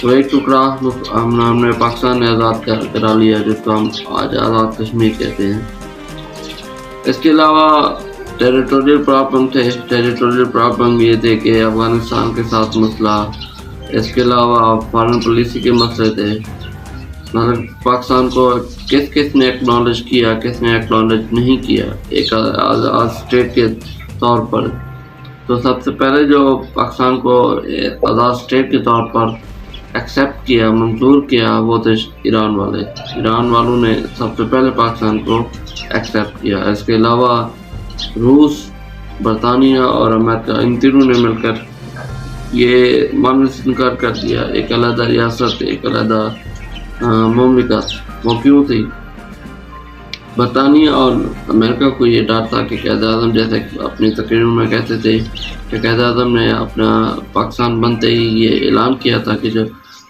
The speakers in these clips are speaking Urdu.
تو ایک ٹکڑا ہم نے پاکستان نے آزاد کرا لیا، جس کو ہم آج آزاد کشمیر کہتے ہیں۔ اس کے علاوہ ٹیریٹوریل پرابلم تھے۔ ٹیریٹوریل پرابلم یہ تھے کہ افغانستان کے ساتھ مسئلہ، اس کے علاوہ فارن پالیسی کے مسئلے تھے، مطلب پاکستان کو کس نے ایکنالج کیا، کس نے ایکنالج نہیں کیا ایک آزاد اسٹیٹ کے طور پر۔ تو سب سے پہلے جو پاکستان کو آزاد اسٹیٹ کے طور پر ایکسیپٹ کیا، منظور کیا، وہ تھے ایران والے۔ ایران والوں نے سب سے پہلے پاکستان کو ایکسیپٹ کیا۔ اس کے علاوہ روس، برطانیہ اور امریکہ، ان تینوں نے مل کر یہ ماننے سے انکار کر دیا ایک علیحدہ ریاست، ایک علیحدہ مملکت۔ وہ کیوں تھی؟ برطانیہ اور امریکہ کو یہ ڈر تھا کہ قائد اعظم جیسے اپنی تقریروں میں کہتے تھے کہ قائد اعظم نے اپنا پاکستان بنتے ہی یہ اعلان کیا تھا کہ جو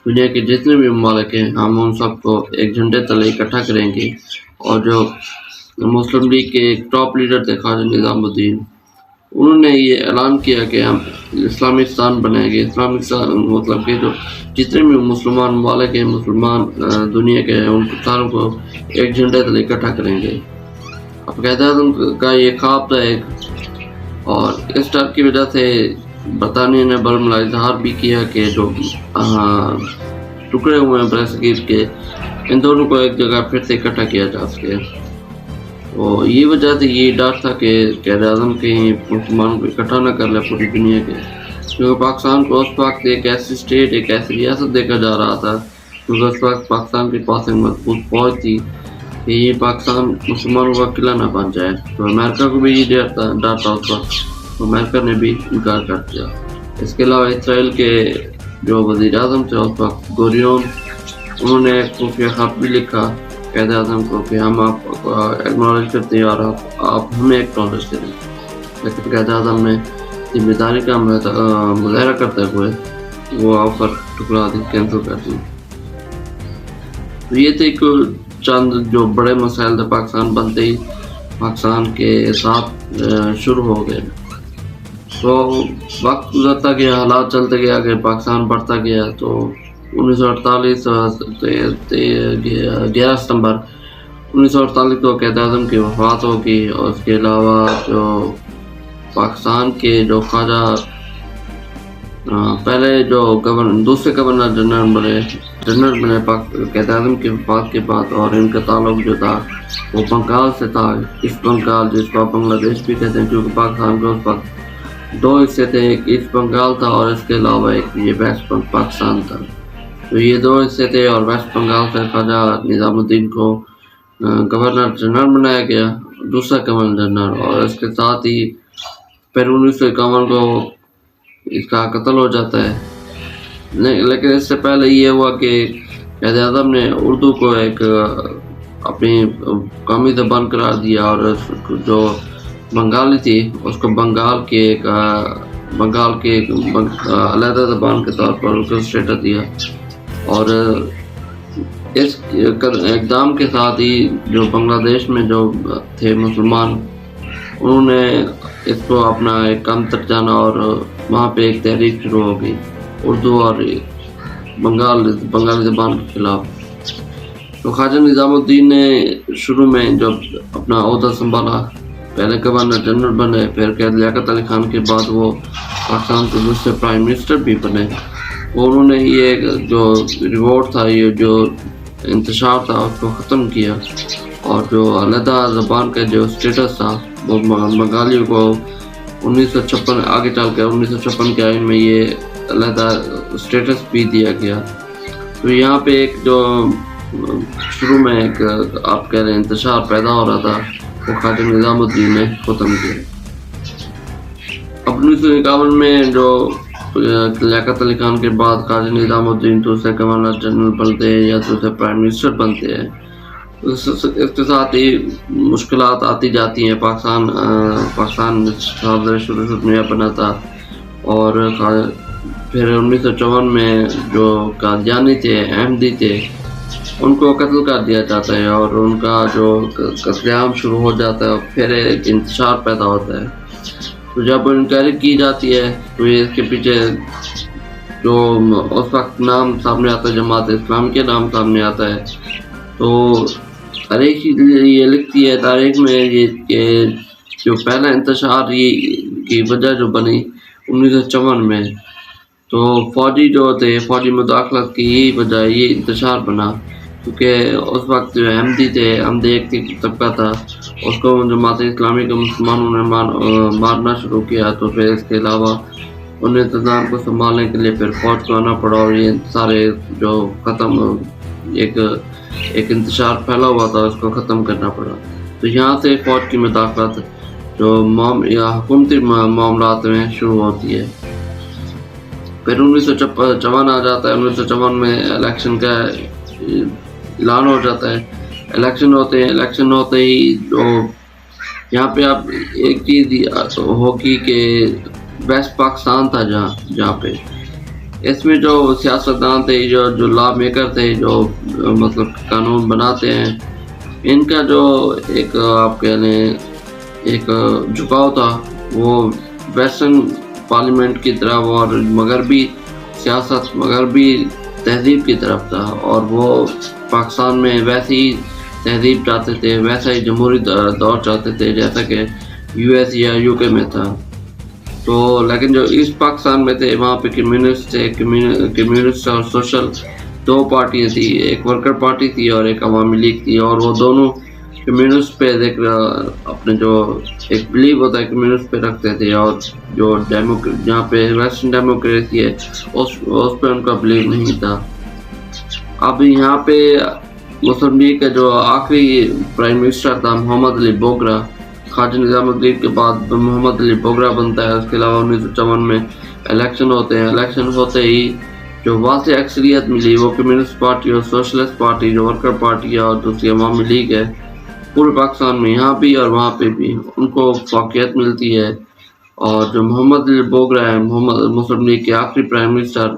دنیا کے جتنے بھی ممالک ہیں ہم ان سب کو ایک جھنڈے تلے اکٹھا کریں گے۔ اور جو مسلم لیگ کے ایک ٹاپ لیڈر تھے خواجہ نظام الدین، انہوں نے یہ اعلان کیا کہ ہم اسلامیستان بنائیں گے۔ اسلامیستان مطلب کہ جو جتنے بھی مسلمان ممالک ہیں، مسلمان دنیا کے ہیں، ان ساروں کو ایک جھنڈے تلے اکٹھا کریں گے۔ اب قائد اعظم کا یہ خواب تھا ایک، اور اس ڈر کی وجہ سے برطانیہ نے برملا اظہار بھی کیا کہ جو ٹکڑے ہوئے ہیں برصغیر کے، ان دونوں کو ایک جگہ پھر سے اکٹھا کیا جا سکے۔ تو یہ وجہ تھی، یہ ڈر تھا کہ قائد اعظم کہیں مسلمانوں کو اکٹھا نہ کر لے پوری دنیا کے، کیونکہ پاکستان کو اس وقت ایک ایسی اسٹیٹ، ایک ایسی ریاست دیکھا جا رہا تھا، کیونکہ اس وقت پاکستان کے پاس ایک مضبوط فوج تھی کہ یہ پاکستان مسلمانوں کا قلعہ نہ بن جائے۔ تو امریکہ کو بھی یہ ڈر تھا اس وقت، امریکہ نے بھی انکار کر دیا۔ اس کے علاوہ اسرائیل کے جو وزیر اعظم تھے اس وقت، گوریون، انہوں نے ایک خفیہ خط بھی لکھا قائد اعظم کو کہ ہم آپ کو ایکنالج کرتے ہیں اور آپ ہمیں ایکنالج کریں، لیکن قائد اعظم نے ذمہ داری کا مظاہرہ کرتے ہوئے وہ آفر ٹکرا دی، کینسل کر دی۔ تو یہ تھے چند جو بڑے مسائل تھے پاکستان بنتے ہی پاکستان کے ساتھ شروع ہو گئے۔ تو وقت گزرتا گیا، حالات چلتے گیا کہ پاکستان بڑھتا گیا۔ تو 1948 11 ستمبر 1948 کو قائد اعظم کی وفات ہوگی، اور اس کے علاوہ جو پاکستان کے جو خواجہ پہلے جو دوسرے گورنر جنرل بنے قائد اعظم کی وفات کے بعد، اور ان کا تعلق جو تھا وہ بنگال سے تھا، ایسٹ بنگال، جس کو بنگلہ دیش بھی کہتے ہیں، کیونکہ پاکستان کے اس وقت دو حصے تھے، ایک ایسٹ بنگال تھا اور اس کے علاوہ ایک یہ ویسٹ پاکستان تھا۔ تو یہ دو حصے تھے، اور ویسٹ بنگال سے خواجہ نظام الدین کو گورنر جنرل بنایا گیا، دوسرا گورنر جنرل، اور اس کے ساتھ ہی پھر 1951 کو اس کا قتل ہو جاتا ہے۔ لیکن اس سے پہلے یہ ہوا کہ قائد اعظم نے اردو کو ایک اپنی قومی زبان قرار دیا، اور جو بنگالی تھی اس کو بنگال کے علیحدہ زبان کے طور پر اس کو اسٹیٹس دیا۔ اور اس اقدام کے ساتھ ہی جو بنگلہ دیش میں جو تھے مسلمان، انہوں نے اس کو اپنا ایک کم تک جانا، اور وہاں پہ ایک تحریک شروع ہو گئی اردو اور بنگالی زبان کے خلاف۔ تو خواجہ نظام الدین نے شروع میں جب اپنا عہدہ سنبھالا، پہلے گورنر جنرل بنے، پھر قائد لیاقت علی خان کے بعد وہ پاکستان کے دوسرے پرائم منسٹر بھی بنے۔ انہوں نے یہ جو ریوارڈ تھا، یہ جو انتشار تھا، اس کو ختم کیا، اور جو علیحدہ زبان کا جو اسٹیٹس تھا وہ بنگالیوں کو 1956 آگے چل کے 1956 کے آئین میں یہ علیحدہ اسٹیٹس بھی دیا گیا۔ تو یہاں پہ ایک جو شروع میں ایک آپ کہہ رہے ہیں انتشار پیدا ہو رہا تھا، وہ خواجہ نظام الدین نے ختم کیا۔ اب 1951 میں جو لیاقت علی خان کے بعد خواجہ نظام الدین دوسرے گورنر جنرل بنتے ہیں یا دوسرے پرائم منسٹر بنتے ہیں، اس کے ساتھ ہی مشکلات آتی جاتی ہیں۔ پاکستان شروع میں بنا تھا، اور پھر 1954 میں جو قادیانی تھے، احمدی تھے، ان کو قتل کر دیا جاتا ہے، اور ان کا جو قتل عام شروع ہو جاتا ہے، پھر ایک انتشار پیدا ہوتا ہے۔ تو جب انکوائری کی جاتی ہے تو اس کے پیچھے جو اس وقت نام سامنے آتا ہے جماعت اسلامی کے نام سامنے آتا ہے، تو تاریخ یہ لکھتی ہے تاریخ میں یہ کہ جو پہلا انتشار یہ کی وجہ جو بنی 1954 میں، تو فوجی جو تھے فوجی مداخلت کی یہی وجہ یہ انتشار بنا، کیونکہ اس وقت جو احمدی تھے، احمدی ایک طبقہ تھا، اس کو جماعت اسلامی کے مسلمانوں نے مارنا شروع کیا، تو پھر اس کے علاوہ ان انتظام کو سنبھالنے کے لیے پھر فوج کو آنا پڑا، اور یہ سارے جو ختم ایک انتشار پھیلا ہوا تھا اس کو ختم کرنا پڑا۔ تو یہاں سے فوج کی مداخلت جو یا حکومتی معاملات میں شروع ہوتی ہے۔ پھر 1954 آ جاتا ہے، 1954 میں الیکشن کا اعلان ہو جاتا ہے، الیکشن ہوتے ہیں، الیکشن ہوتے ہی جو یہاں پہ اب ایک چیز ہوگی کہ ویسٹ پاکستان تھا جہاں پہ اس میں جو سیاستدان تھے، جو لا میکر تھے، جو مطلب قانون بناتے ہیں، ان کا جو ایک آپ کہہ لیں ایک جھکاؤ تھا وہ ویسٹرن پارلیمنٹ کی طرف اور مغربی سیاست، مغربی تہذیب کی طرف تھا، اور وہ پاکستان میں ویسی ہی تہذیب چاہتے تھے، ویسا ہی جمہوری دور چاہتے تھے جیسا کہ یو ایس یا یو کے میں تھا۔ تو لیکن جو ایسٹ پاکستان میں تھے وہاں پہ کمیونسٹ تھے، کمیونسٹ اور سوشل دو پارٹیاں تھی، ایک ورکر پارٹی تھی اور ایک عوامی لیگ تھی، اور وہ دونوں کمیونسٹ پہ اپنے جو ایک بلیو ہوتا ہے کمیونسٹ پہ رکھتے تھے، اور جو جہاں پہ ویسٹرن ڈیموکریسی ہے اس پہ ان کا بلیو نہیں تھا۔ اب یہاں پہ مسلم لیگ کا جو آخری پرائم منسٹر تھا محمد علی بوگرا، خواجہ نظام الدین کے بعد محمد علی بوگرا بنتا ہے۔ اس کے علاوہ 1954 میں الیکشن ہوتے ہیں، الیکشن ہوتے ہی جو واضح اکثریت ملی وہ کمیونسٹ پارٹی اور سوشلسٹ پارٹی، جو ورکر پارٹی ہے اور دوسری عوامی لیگ ہے، پورے پاکستان میں یہاں بھی اور وہاں پہ بھی ان کو فوقیت ملتی ہے۔ اور جو محمد علی بوگرا ہے، مسلم لیگ کے آخری پرائم منسٹر،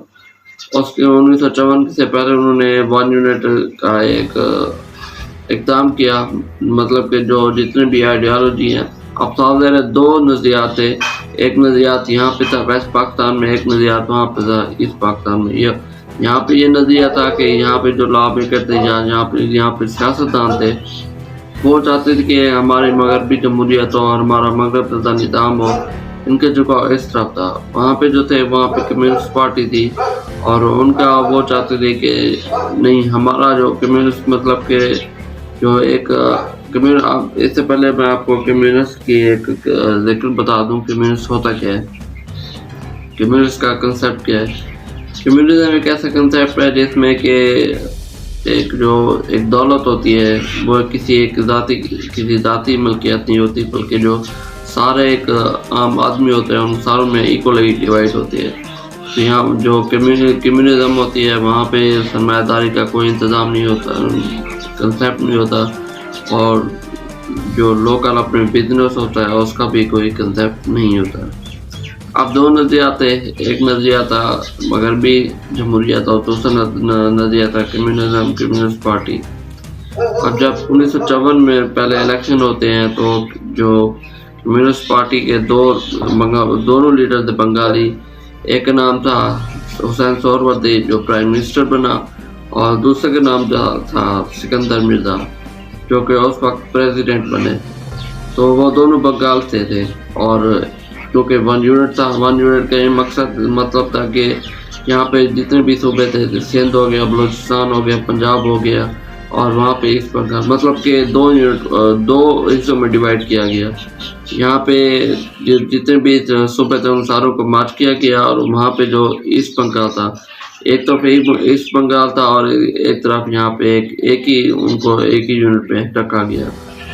اس کے 1954 سے پہلے انہوں نے 1 یونٹ کا ایک اقدام کیا، مطلب کہ جو جتنے بھی آئیڈیالوجی ہیں، اب صاحب دو نظریات تھے، ایک نظریات یہاں پہ تھا ویسٹ پاکستان میں، ایک نظریات وہاں پہ تھا ایسٹ پاکستان میں۔ یہاں پہ یہ نظریہ تھا کہ یہاں پہ جو لا میکر تھے، یہاں پہ سیاستدان تھے، وہ چاہتے تھے کہ ہمارے مغربی جمہوریت ہو اور ہمارا مغرب کا نظام ہو، ان کے جھکاؤ اس طرف تھا۔ وہاں پہ جو تھے وہاں پہ کمیونسٹ پارٹی تھی، اور ان کا وہ چاہتے تھے کہ نہیں، ہمارا جو کمیونسٹ مطلب کہ جو ایک اس سے پہلے میں آپ کو کمیونسٹ کی ایک ذکر بتا دوں، کمیونسٹ ہوتا کیا ہے، کمیونسٹ کا کنسیپٹ کیا ہے۔ کمیونزم ایک ایسا کنسیپٹ ہے جس میں کہ ایک دولت ہوتی ہے، وہ کسی ذاتی ملکیت نہیں ہوتی، بلکہ جو سارے ایک عام آدمی ہوتے ہیں ان ساروں میں ایکولی ڈیوائڈ ہوتی ہے۔ تو یہاں جو کمیونزم ہوتی ہے وہاں پہ سرمایہ داری کا کوئی انتظام نہیں ہوتا، کنسیپٹ نہیں ہوتا، اور جو لوکل اپنے بزنس ہوتا ہے اس کا بھی کوئی کنسیپٹ نہیں ہوتا۔ اب دو نظریات تھے، ایک نظریہ تھا مغربی جمہوریت اور دوسرا نظریہ تھا کمیونزم، کمیونسٹ پارٹی۔ اب جب 1954 میں پہلے الیکشن ہوتے ہیں تو جو کمیونسٹ پارٹی کے دونوں لیڈر تھے بنگالی، ایک کا نام تھا حسین سہروردی جو پرائم منسٹر بنا، اور دوسرے کا نام تھا سکندر مرزا جو کہ اس وقت پریزیڈنٹ بنے۔ تو وہ دونوں بنگال سے تھے، اور کیونکہ 1 یونٹ تھا، 1 یونٹ کا یہ مطلب تھا کہ یہاں پہ جتنے بھی صوبے تھے، سندھ ہو گیا، بلوچستان ہو گیا، پنجاب ہو گیا، اور وہاں پہ ایسٹ بنگال، مطلب کہ 2 حصوں میں ڈیوائڈ کیا گیا۔ یہاں پہ جتنے بھی صوبے تھے ان ساروں کو مارچ کیا گیا، اور وہاں پہ جو ایسٹ بنگال تھا، ایک طرف ایسٹ بنگال تھا اور ایک طرف یہاں پہ ایک ہی یونٹ پہ رکھا گیا،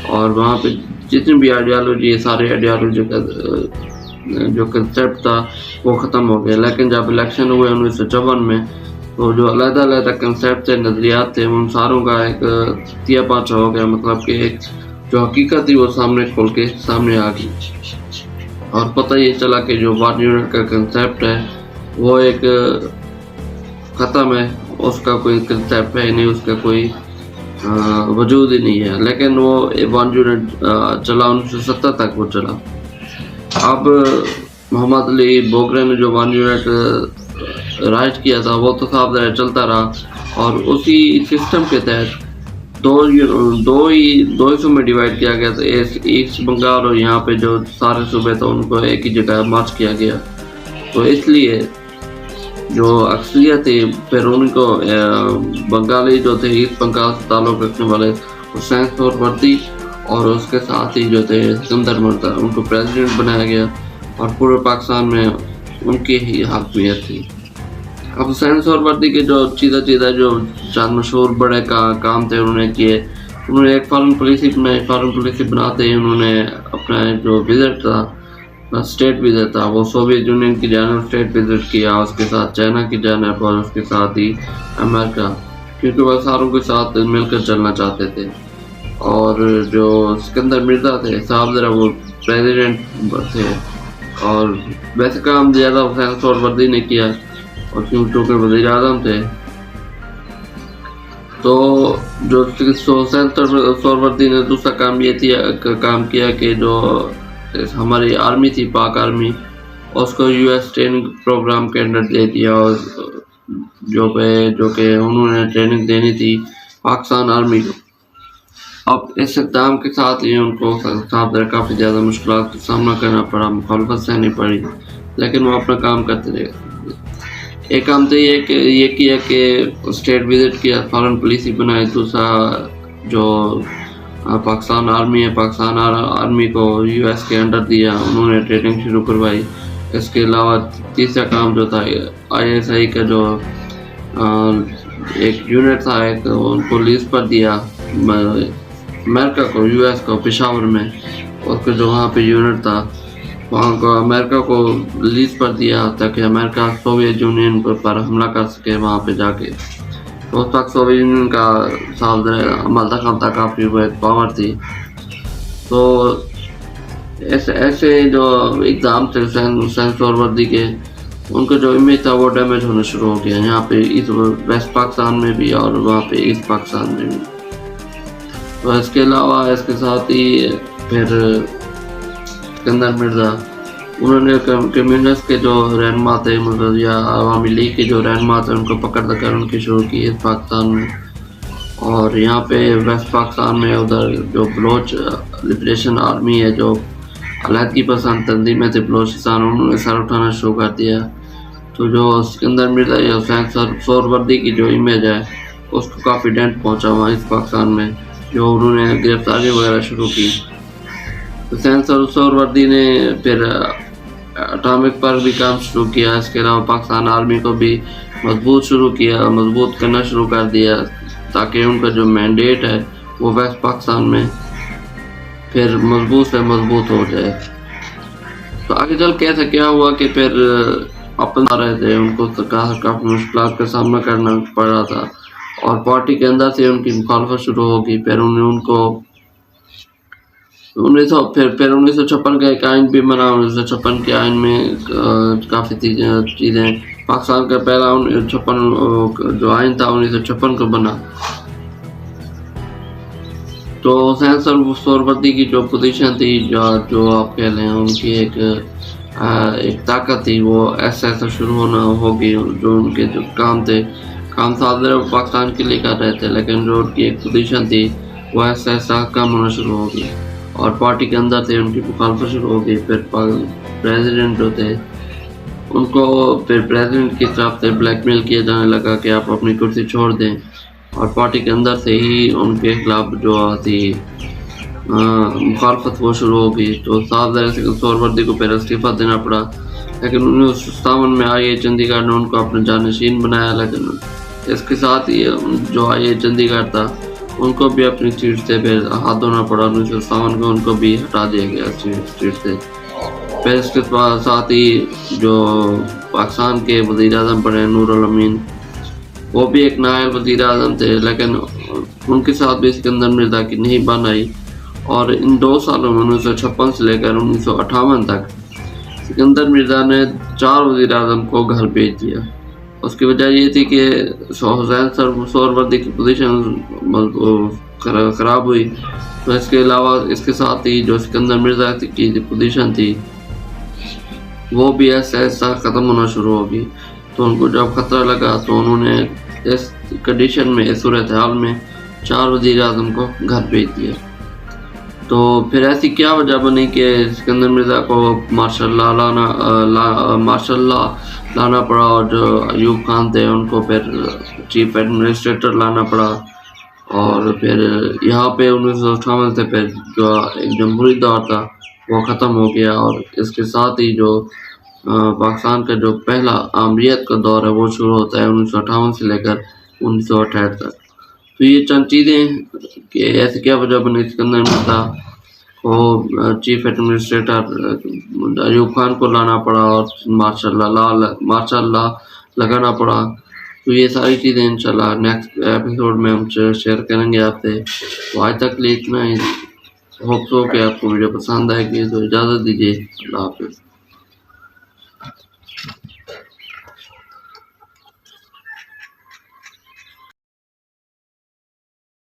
اور وہاں پہ جتنی بھی آئیڈیالوجی ہے، سارے آئیڈیالوجی کا جو کنسیپٹ تھا وہ ختم ہو گیا۔ لیکن جب الیکشن ہوئے 1954 میں، تو جو علیحدہ کنسیپٹ تھے، نظریات تھے، ان ساروں کا ایک تیا پاچا ہو گیا، مطلب کہ ایک جو حقیقت تھی وہ کھول کے سامنے آ گئی، اور پتہ یہ چلا کہ جو 1 یونٹ کا کنسیپٹ ہے وہ ایک ختم ہے، اس کا کوئی کنسیپٹ ہے نہیں، اس کا کوئی وجود ہی نہیں ہے۔ لیکن وہ 1 یونٹ چلا، 1970 تک وہ چلا۔ اب محمد علی بوگرا نے جو 1 یونٹ رائج کیا تھا وہ تو صاحب ذرا چلتا رہا، اور اسی سسٹم کے تحت دو حصوں میں ڈیوائڈ کیا گیا تھا، ایسٹ بنگال اور یہاں پہ جو سارے صوبے تھے ان کو ایک ہی جگہ مارچ کیا گیا. تو اس لیے جو اکثریت تھی پھر ان کو بنگالی جو تھے ایسٹ بنگال سے تعلق رکھنے والے حسین سہروردی اور اس کے ساتھ ہی جو تھے سکندر مرزا، ان کو پریزیڈنٹ بنایا گیا اور پورے پاکستان میں ان کی ہی حاکمیت تھی. اب حسین سہروردی کے جو چیزہ جو چند مشہور بڑے کام تھے انہوں نے کیے. انہوں نے ایک فارن پالیسی بناتے ہی انہوں نے اپنا جو وزٹ تھا، اسٹیٹ وزٹ تھا، وہ سوویت یونین کی جانب اسٹیٹ وزٹ کیا، اس کے ساتھ چائنا کی جانب اور اس کے ساتھ ہی امریکہ، کیونکہ وہ ساروں کے ساتھ مل کر چلنا چاہتے تھے. اور جو سکندر مرزا تھے صاحب ذرا وہ پریزیڈنٹ تھے، اور ویسے کام زیادہ حسین سہروردی نے کیا، اور چونکہ وزیر اعظم تھے تو جو حسین سہروردی نے دوسرا کام کیا کہ جو ہماری آرمی تھی، پاک آرمی، اس کو یو ایس ٹریننگ پروگرام کے انڈر دے دیا، اور جو کہ انہوں نے ٹریننگ دینی تھی پاکستان آرمی کو. اب اس اقدام کے ساتھ ہی ان کو صاحب کافی زیادہ مشکلات کا سامنا کرنا پڑا، مخالفت سہنی پڑی، لیکن وہ اپنا کام کرتے رہے. ایک کام تو یہ کیا کہ اسٹیٹ وزٹ کیا، فارن پالیسی بنائی. دوسرا جو پاکستان آرمی ہے، پاکستان آرمی کو یو ایس کے انڈر دیا، انہوں نے ٹریننگ شروع کروائی. اس کے علاوہ تیسرا کام جو تھا آئی ایس آئی کا جو ایک یونٹ تھا، ان کو لیز پر دیا امریکہ کو، یو ایس کو، پشاور میں اس کا جو وہاں پہ یونٹ تھا وہاں کو امریکہ کو لیز پر دیا تاکہ امریکہ سوویت یونین پر حملہ کر سکے وہاں پہ جا کے. تو اس وقت سوویت یونین کا صاحب عمل دخل تھا، کافی وہ ایک پاور تھی. تو ایسے جو اقدام تھے حسین سہروردی کے، ان کا جو امیج تھا وہ ڈیمیج ہونا شروع ہو گیا، یہاں پہ ویسٹ پاکستان میں بھی اور وہاں پہ ایسٹ پاکستان میں بھی. تو اس کے علاوہ اس کے ساتھ ہی پھر سکندر مرزا، انہوں نے کمیونسٹ کے جو رہنما تھے یا عوامی لیگ کے جو رہنما تھے ان کو پکڑ کر ان کی شروع کی اس پاکستان میں. اور یہاں پہ ویسٹ پاکستان میں ادھر جو بلوچ لبریشن آرمی ہے، جو علیحدگی پسند تنظیمیں تھے بلوچستان، انہوں نے سر اٹھانا شروع کر دیا. تو جو سکندر مرزا یا حسین سہروردی کی جو امیج ہے اس کو کافی ڈینٹ پہنچا وہاں اس پاکستان میں، جو انہوں نے گرفتاری وغیرہ شروع کی. حسین سہروردی نے پھر اٹامک پر بھی کام شروع کیا. اس کے علاوہ پاکستان آرمی کو بھی مضبوط کرنا شروع کر دیا تاکہ ان کا جو مینڈیٹ ہے وہ ویسٹ پاکستان میں پھر مضبوط سے مضبوط ہو جائے. تو آگے چل کے ایسا کیا ہوا کہ پھر اپنا رہے تھے، ان کو کافی مشکلات کا سامنا کرنا پڑ رہا تھا، اور پارٹی کے اندر سے ان کی مخالفت شروع ہوگی. پھر ان کو 1956 کا ایک آئین بھی بنا. 1956 کے آئین میں کافی چیزیں، پاکستان کا پہلا 56 جو آئین تھا 1956 کو بنا. تو حسین سہروردی کی جو پوزیشن تھی، جو آپ کہہ لیں ان کی ایک طاقت تھی، وہ ایسا شروع ہونا ہوگی. جو ان کے جو کام صادر پاکستان کے لیے کر رہے تھے، لیکن جو ان کی ایک پوزیشن تھی وہ ایسا کام ہونا شروع ہوگی، اور پارٹی کے اندر سے ان کی مخالفت شروع ہو گئی. پھر پریزیڈنٹ جو تھے ان کو پھر پریزیڈنٹ کی طرف سے بلیک میل کیا جانے لگا کہ آپ اپنی کرسی چھوڑ دیں، اور پارٹی کے اندر سے ہی ان کے خلاف جو تھی مخالفت وہ شروع ہو گئی. تو صاحب سہروردی کو پھر استعفیٰ دینا پڑا، لیکن 1957 میں آئی اے چندی گڑھ نے ان کو اپنے جانشین بنایا. لیکن اس کے ساتھ ہی جو آئی اے چندی گڑھ تھا ان کو بھی اپنی سیٹ سے پھر ہاتھ دھونا پڑا. 1957 کو ان کو بھی ہٹا دیا گیا سیٹ سے. پھر اس کے ساتھ ہی جو پاکستان کے وزیر اعظم بنے نور الامین، وہ بھی ایک نائب وزیر اعظم تھے، لیکن ان کے ساتھ بھی سکندر مرزا کی نہیں بن آئی. اور ان 2 سالوں میں 1956 سے لے کر 1958 تک سکندر مرزا نے 4 وزیر اعظم کو گھر بھیج دیا. اس کی وجہ یہ تھی کہ حسین سہروردی کی پوزیشن خراب ہوئی. تو اس کے علاوہ اس کے ساتھ ہی جو سکندر مرزا کی پوزیشن تھی وہ بھی ایسا ختم ہونا شروع ہوگی. تو ان کو جب خطرہ لگا تو انہوں نے اس کنڈیشن میں، اس صورتحال میں 4 وزیر اعظم کو گھر بھیج دیا۔ تو پھر ایسی کیا وجہ بنی کہ سکندر مرزا کو مارشل لا لانا پڑا، اور جو ایوب خان تھے ان کو پھر چیف ایڈمنسٹریٹر لانا پڑا، اور پھر یہاں پہ 1958 سے پھر جو ایک جمہوری دور تھا وہ ختم ہو گیا، اور اس کے ساتھ ہی جو پاکستان کا جو پہلا آمریت کا دور ہے وہ شروع ہوتا ہے 1958 سے لے کر 1968 تک۔ تو یہ چند چیزیں کہ ایسی کیا وجہ بنی سکندر مرزا کو چیف ایڈمنسٹریٹر ایوب خان کو لانا پڑا اور مارشل لا لگانا پڑا۔ تو یہ ساری چیزیں انشاءاللہ نیکسٹ ایپیسوڈ میں ہم شیئر کریں گے آپ سے۔ تو آج تک لیے اتنا ہی، ہوپ سو کہ آپ کو ویڈیو پسند آئے گی، تو اجازت دیجیے، اللہ حافظ۔